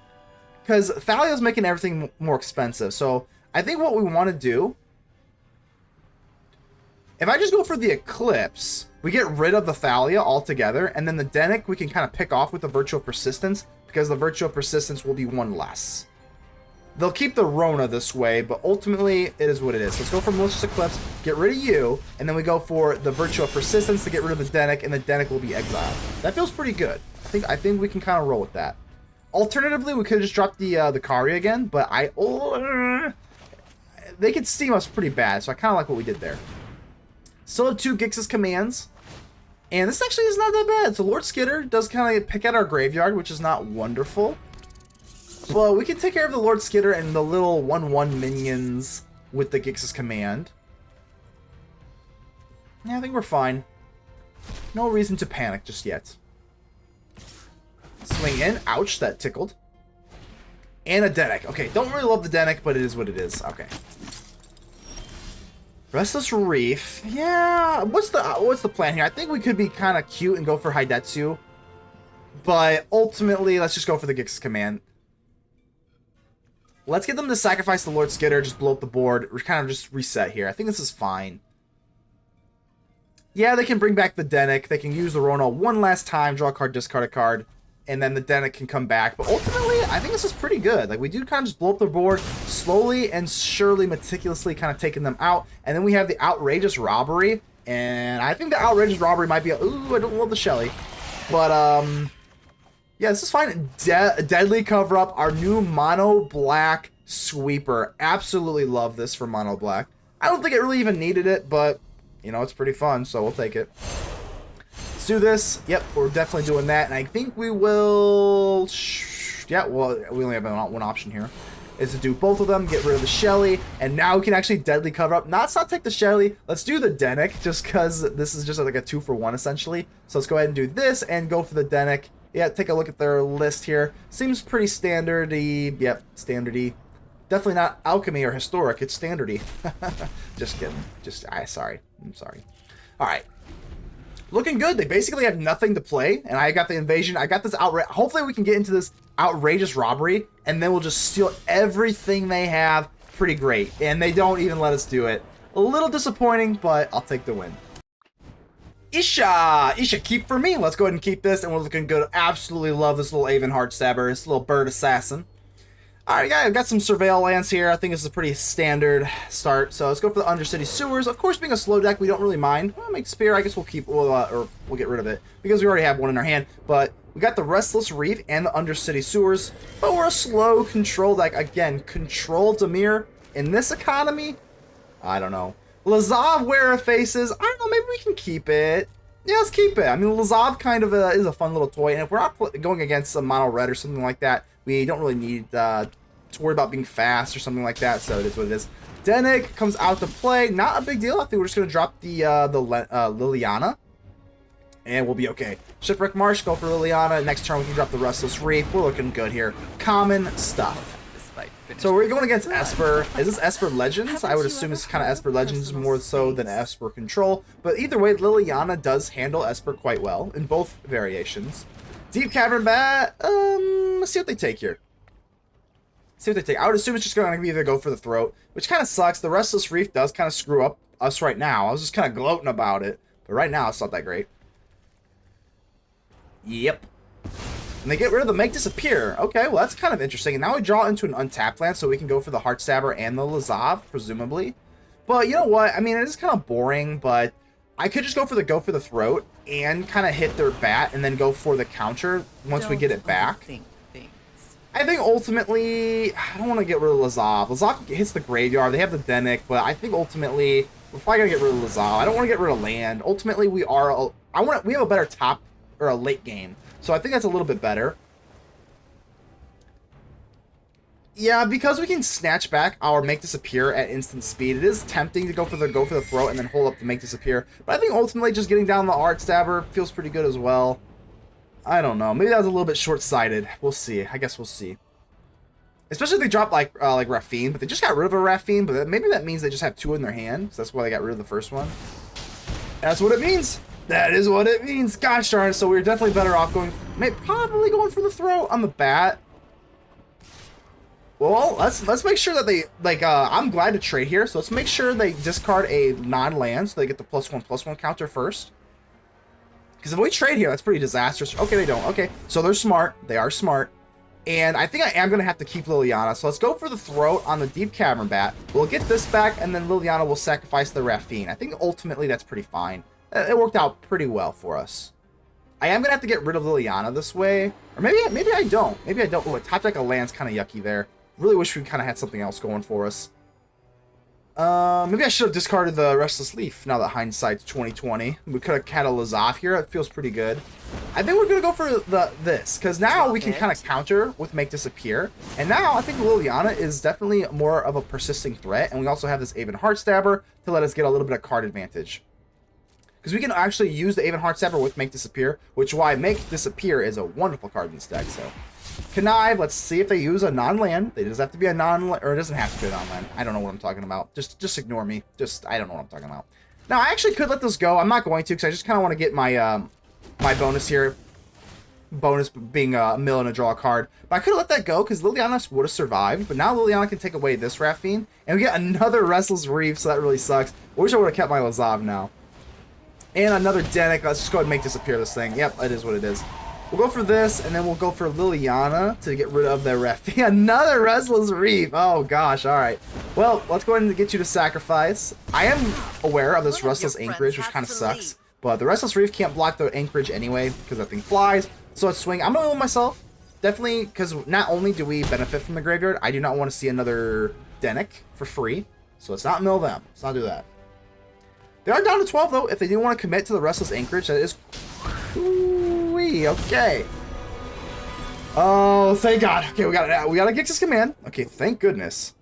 Speaker 1: because Thalia's making everything more expensive. So I think what we want to do, if I just go for the Eclipse, we get rid of the Thalia altogether, and then the Dennick we can kind of pick off with the Virtual Persistence, because the Virtual Persistence will be one less. They'll keep the Rona this way, but ultimately, it is what it is. So let's go for Malicious Eclipse, get rid of you, and then we go for the Virtual Persistence to get rid of the Dennick, and the Dennick will be exiled. That feels pretty good. I think we can kind of roll with that. Alternatively, we could have just dropped the Kairi again, but they could steam us pretty bad, so I kind of like what we did there. Still have two Gix's Commands. And this actually is not that bad. So Lord Skitter does kind of pick at our graveyard, which is not wonderful. But we can take care of the Lord Skitter and the little 1/1 minions with the Gix's Command. Yeah, I think we're fine. No reason to panic just yet. Swing in. Ouch, that tickled. And a Dennick. Okay, don't really love the Dennick, but it is what it is. Okay. Restless Reef. Yeah, what's the plan here? I think we could be kind of cute and go for Hidetsugu. But ultimately, let's just go for the Gix's Command. Let's get them to sacrifice the Lord Skitter, just blow up the board. We're kind of just reset here. I think this is fine. Yeah, they can bring back the Dennick. They can use the Rona one last time, draw a card, discard a card, and then the Dennick can come back. But ultimately, I think this is pretty good. Like, we do kind of just blow up the board slowly and surely, meticulously kind of taking them out. And then we have the Outrageous Robbery. And I think the Outrageous Robbery might be ooh, I don't love the Shelly. But, yeah, this is fine. Deadly Cover-Up, our new Mono Black Sweeper. Absolutely love this for Mono Black. I don't think it really even needed it, but, you know, it's pretty fun, so we'll take it. Do this. Yep, we're definitely doing that, and I think we will. Yeah, well, we only have one option here, is to do both of them, get rid of the Shelly, and now we can actually Deadly Cover Up. Let's not take the Shelly. Let's do the Dennick, just because this is just like a 2-for-1 essentially. So let's go ahead and do this and go for the Dennick. Yeah, take a look at their list here. Seems pretty standard-y. Yep, standard-y. Definitely not alchemy or historic. It's standard-y. Just kidding. Sorry. I'm sorry. All right. Looking good. They basically have nothing to play, and I got the invasion. I got this hopefully we can get into this outrageous robbery, and then we'll just steal everything they have. Pretty great, and they don't even let us do it. A little disappointing, but I'll take the win. Isha, keep for me. Let's go ahead and keep this, and we're looking good. Absolutely love this little Aven Heartstabber, this little bird assassin. Alright, guys, I've got some Surveil lands here. I think this is a pretty standard start. So let's go for the Undercity Sewers. Of course, being a slow deck, we don't really mind. Well, make Spear, I guess we'll keep, or we'll get rid of it, because we already have one in our hand. But we got the Restless Reef and the Undercity Sewers, but we're a slow control deck. Again, control Dimir in this economy? I don't know. Lazav Wearer Faces, I don't know, maybe we can keep it. Yeah, let's keep it. I mean, Lazav kind of is a fun little toy, and if we're not going against some mono red or something like that, we don't really need to worry about being fast or something like that, so it is what it is. Dennick comes out to play. Not a big deal. I think we're just going to drop the Liliana, and we'll be okay. Shipwreck Marsh, go for Liliana. Next turn, we can drop the Restless Reef. We're looking good here. Common stuff. So we're going against Esper. Is this Esper Legends? I would assume it's kind of Esper Legends more so than Esper Control. But either way, Liliana does handle Esper quite well in both variations. Deep Cavern Bat. Let's see what they take here. See what they take. I would assume it's just going to either go for the throat, which kind of sucks. The Restless Reef does kind of screw up us right now. I was just kind of gloating about it. But right now, it's not that great. Yep. And they get rid of the Make Disappear. Okay, well, that's kind of interesting. And now we draw into an untapped land, so we can go for the Heartstabber and the Lazav, presumably. But you know what? I mean, it is kind of boring, but I could just go for the throat and kind of hit their bat and then go for the counter once we get it back. I think ultimately, I don't want to get rid of Lazav. Lazav hits the graveyard. They have the Dennick, but I think ultimately we're probably gonna get rid of Lazav. I don't want to get rid of land. Ultimately, we have a better top or a late game, so I think that's a little bit better. Yeah, because we can snatch back our Make Disappear at instant speed, it is tempting to go for the throat and then hold up the Make Disappear. But I think ultimately just getting down the Heartstabber feels pretty good as well. I don't know. Maybe that was a little bit short-sighted. We'll see. I guess we'll see. Especially if they drop like Raffine, but they just got rid of a Raffine, but maybe that means they just have two in their hand, so that's why they got rid of the first one. That's what it means. That is what it means. Gosh darn it. So we're definitely better off probably going for the throat on the bat. Well, let's make sure that they I'm glad to trade here, so let's make sure they discard a non-land so they get the +1/+1 counter first. Because if we trade here, that's pretty disastrous. Okay, they don't. Okay, so they're smart. They are smart. And I think I am going to have to keep Liliana. So let's go for the throat on the Deep Cavern Bat. We'll get this back, and then Liliana will sacrifice the Raffine. I think ultimately that's pretty fine. It worked out pretty well for us. I am going to have to get rid of Liliana this way. Or maybe I don't. Maybe I don't. Oh, a top deck of land's kind of yucky there. Really wish we kind of had something else going for us. Maybe I should have discarded the Restless Leaf now that hindsight's 2020. We could have had a Lazav here. It feels pretty good. I think we're going to go for this, because now we can kind of counter with Make Disappear. And now I think Liliana is definitely more of a persisting threat. And we also have this Aven Heartstabber to let us get a little bit of card advantage. Because we can actually use the Aven Heartstabber with Make Disappear, which is why Make Disappear is a wonderful card in this deck. So, Connive, let's see if they use a non-land. It does have to be a non-land, or it doesn't have to be a non-land. I don't know what I'm talking about. Just ignore me. I don't know what I'm talking about. Now, I actually could let this go. I'm not going to, because I just kind of want to get my my bonus here. Bonus being a mill and a draw card. But I could have let that go, because Liliana would have survived. But now Liliana can take away this Raffine, and we get another Restless Reef, so that really sucks. I wish I would have kept my Lazav now. And another Dennick. Let's just go ahead and Make Disappear this thing. Yep, it is what it is. We'll go for this, and then we'll go for Liliana to get rid of the Raffine. Another Restless Reef. Oh, gosh. All right. Well, let's go ahead and get you to sacrifice. I am aware of this Restless Anchorage, which kind of sucks. But the Restless Reef can't block the Anchorage anyway, because that thing flies. So let's swing. I'm going to mill myself. Definitely, because not only do we benefit from the graveyard, I do not want to see another Dennick for free. So let's not mill them. Let's not do that. They are down to 12, though. If they do want to commit to the Restless Anchorage, that is... Ooh-wee, okay. Oh, thank God. Okay, we got a Gix's command. Okay, thank goodness.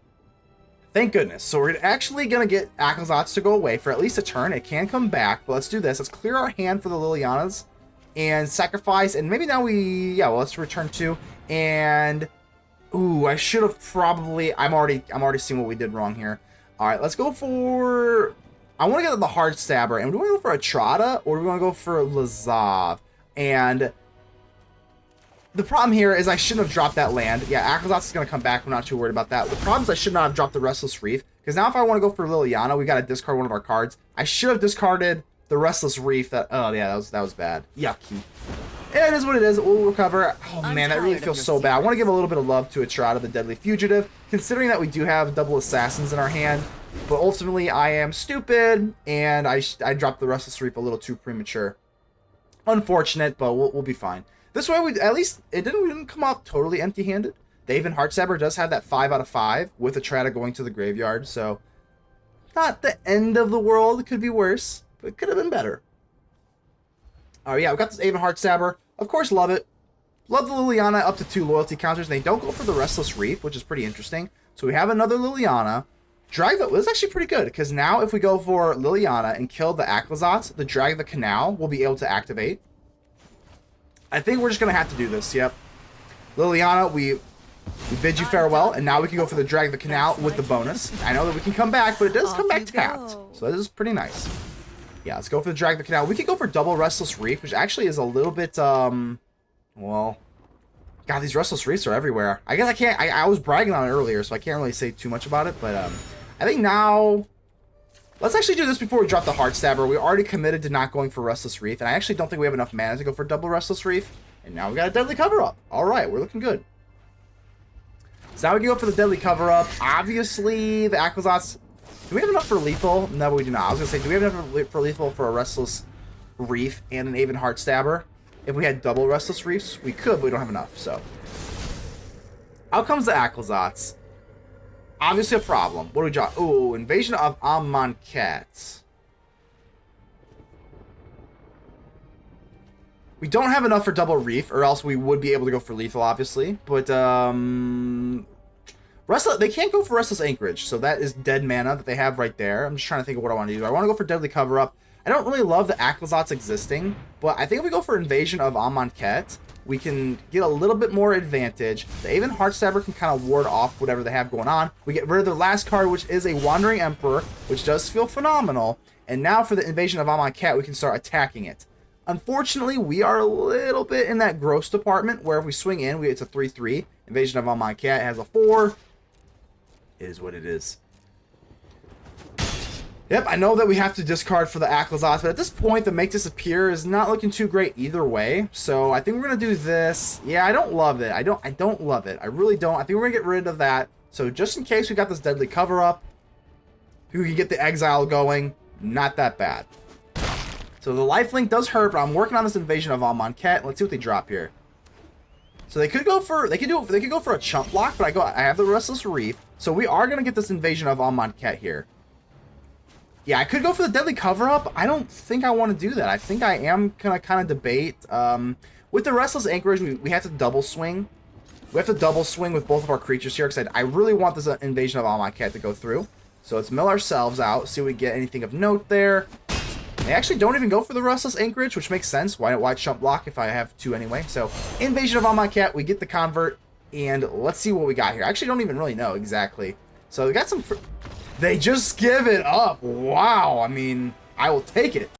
Speaker 1: Thank goodness. So we're actually going to get Aclazotz to go away for at least a turn. It can come back, but let's do this. Let's clear our hand for the Lilianas and sacrifice. And maybe now well, let's return 2. And, ooh, I should have probably... I'm already seeing what we did wrong here. All right, let's go for... I want to get the Heartstabber, and do we want to go for Etrata, or do we want to go for Lazav? And the problem here is I shouldn't have dropped that land. Yeah, Aclazotz is going to come back. I'm not too worried about that. The problem is I should not have dropped the Restless Reef, because now if I want to go for Liliana, we got to discard one of our cards. I should have discarded the Restless Reef. Oh, yeah, that was bad. Yucky. It is what it is. We'll recover. Oh, man, that really feels so bad. I want to give a little bit of love to Etrata, the Deadly Fugitive, considering that we do have double Assassins in our hand. But ultimately, I am stupid, and I dropped the Restless Reef a little too premature. Unfortunate, but we'll be fine. This way, we didn't come off totally empty-handed. The Aven Heartstabber does have that 5 out of 5 with Etrata going to the graveyard, so not the end of the world. It could be worse, but it could have been better. Oh yeah, we got this Aven Heartstabber. Of course, love it. Love the Liliana up to 2 loyalty counters. They don't go for the Restless Reef, which is pretty interesting. So we have another Liliana. Drag the... It's actually pretty good, because now if we go for Liliana and kill the Aclazotz, the Drag the Canal will be able to activate. I think we're just going to have to do this, yep. Liliana, we bid you farewell, and now we can go for the Drag the Canal with the bonus. I know that we can come back, but it does come back tapped. So this is pretty nice. Yeah, let's go for the Drag the Canal. We could go for double Restless Reef, which actually is a little bit, well... God, these Restless Reefs are everywhere. I guess I can't... I was bragging on it earlier, so I can't really say too much about it, but, I think now... Let's actually do this before we drop the Heartstabber. We already committed to not going for Restless Reef, and I actually don't think we have enough mana to go for double Restless Reef. And now we got a Deadly Cover-Up. Alright, we're looking good. So now we can go for the Deadly Cover-Up. Obviously, the Aclazotz... Do we have enough for lethal? No, we do not. I was going to say, do we have enough for lethal for a Restless Reef and an Aven Heartstabber? If we had double Restless Reefs, we could, but we don't have enough, so. Out comes the Aclazotz. Obviously a problem. What do we draw? Ooh, Invasion of Amonkhet. We don't have enough for double Reef, or else we would be able to go for lethal, obviously. But, they can't go for Restless Anchorage, so that is dead mana that they have right there. I'm just trying to think of what I want to do. I want to go for Deadly Cover-Up. I don't really love the Aclazotz existing, but I think if we go for Invasion of Amonkhet, we can get a little bit more advantage. The Aven Heartstabber can kind of ward off whatever they have going on. We get rid of their last card, which is a Wandering Emperor, which does feel phenomenal. And now for the Invasion of Amonkhet, we can start attacking it. Unfortunately, we are a little bit in that gross department, where if we swing in, it's a 3-3. Invasion of Amonkhet has a 4. It is what it is. Yep, I know that we have to discard for the Aclazotz, but at this point, the Make Disappear is not looking too great either way. So I think we're gonna do this. Yeah, I don't love it. I don't love it. I really don't. I think we're gonna get rid of that. So just in case we got this Deadly Cover-Up, we can get the Exile going. Not that bad. So the lifelink does hurt, but I'm working on this Invasion of Amonkhet. Let's see what they drop here. So they could go for they could go for a chump block, but I have the Restless Reef, so we are gonna get this Invasion of Amonkhet here. Yeah, I could go for the Deadly Cover-Up. I don't think I want to do that. I think I am gonna kind of debate. With the Restless Anchorage, we have to double swing. We have to double swing with both of our creatures here, because I really want this Invasion of Amonkhet to go through. So let's mill ourselves out, see if we get anything of note there. They actually don't even go for the Restless Anchorage, which makes sense. Why chump block if I have 2 anyway? So, Invasion of Amonkhet, we get the convert, and let's see what we got here. I actually don't even really know exactly. So, we got some... They just give it up. Wow. I mean, I will take it.